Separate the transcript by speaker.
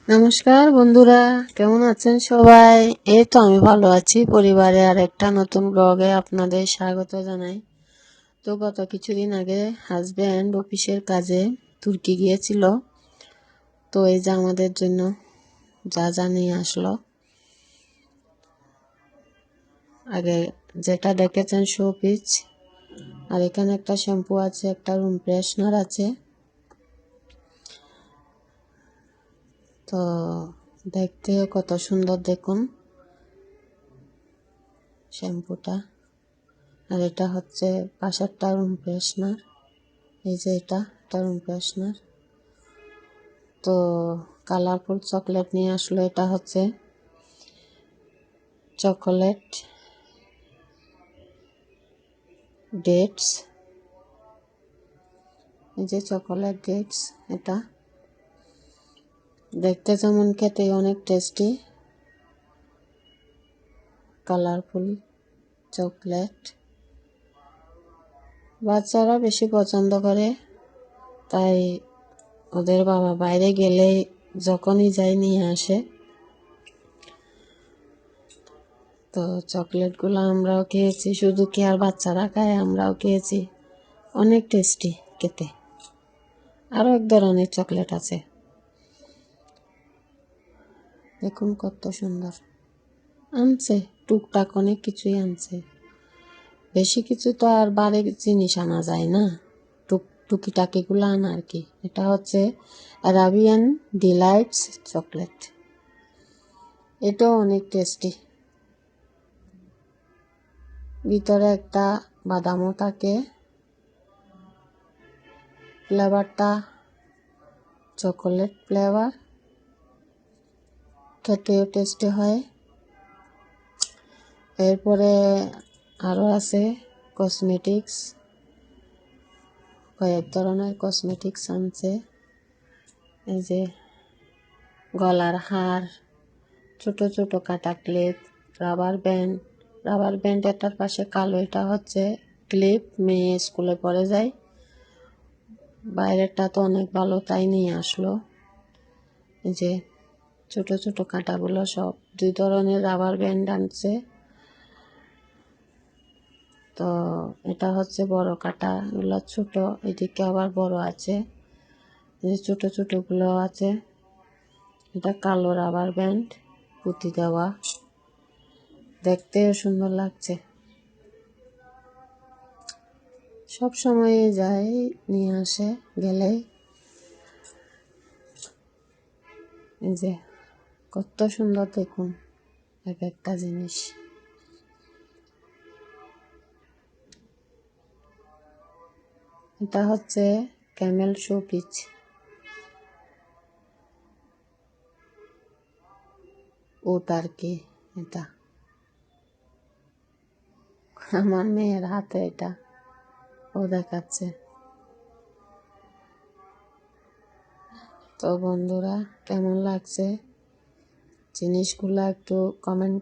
Speaker 1: নমস্কার বন্ধুরা, কেমন আছেন সবাই? এই তো আমি ভালো আছি। পরিবারে আর একটা নতুন ব্লগে আপনাদের স্বাগত জানাই। তো গত কিছুদিন আগে হাজব্যান্ড অফিসের কাজে তুর্কি গিয়েছিল। তো এই যে আমাদের জন্য যা যা নিয়ে আসলো। আগে যেটা দেখেছেন শোপিস, আর এখানে একটা শ্যাম্পু আছে, একটা রুম ফ্রেশনার আছে। তো দেখতে কত সুন্দর দেখুন শ্যাম্পুটা। আর এটা হচ্ছে পাশেরটা রুম ফ্রেশনার। এই যে এটা রুম ফ্রেশনার। তো কালারফুল চকলেট নিয়ে আসলো। এটা হচ্ছে চকোলেট ডেটস। এই যে চকোলেট ডেটস, এটা দেখতে যেমন খেতে অনেক টেস্টি। কালারফুল চকলেট বাচ্চারা বেশি পছন্দ করে, তাই ওদের বাবা বাইরে গেলেই যখনই যাই নিয়ে আসে। তো চকলেটগুলো আমরাও খেয়েছি, শুধু কি আর বাচ্চারা খায়, আমরাও খেয়েছি। অনেক টেস্টি খেতে। আরও এক ধরনের চকলেট আছে, দেখুন কত সুন্দর। আনছে টুকটাক অনেক কিছুই আনছে, বেশি কিছু তো আর বাড়ির জিনিস আনা যায় না, টুকিটাকিগুলো আনা আর কি। এটা হচ্ছে অ্যারাবিয়ান ডিলাইটস চকলেট। এটাও অনেক টেস্টি। ভিতরে একটা বাদামও থাকে। ফ্লেভারটা চকোলেট ফ্লেভার, খেতেও টেস্টি হয়। এরপরে আরও আছে কসমেটিক্স, কয়েক ধরনের কসমেটিক্স আনছে। এই যে গলার হার, ছোট ছোট কাটা ক্লিপ, রাবার ব্যান্ড এটার পাশে কালো, এটা হচ্ছে ক্লিপ, মেয়ে স্কুলে পড়ে যায়। বাইরেটা তো অনেক ভালো, তাই নিয়ে আসলো। এই যে ছোট ছোট কাঁটাগুলো সব 2 ধরনের রাবার ব্যান্ড আনছে। তো এটা হচ্ছে বড় কাঁটা, এগুলো ছোট, এদিকে আবার বড় আছে। এই ছোট ছোটগুলো আছে। এটা কালো রাবার ব্যান্ড, পুঁতি দেওয়া, দেখতেও সুন্দর লাগছে। সব সময় যায় নিয়ে আসে গেলেই। এই যে কত সুন্দর দেখুন এক একটা জিনিস। এটা হচ্ছে ক্যামেল শো পিচ। উট আর কি, এটা আমার মেয়ের হাতে, এটা ও দেখাচ্ছে। তো বন্ধুরা, কেমন লাগছে জিনিসগুলো একটু কমেন্ট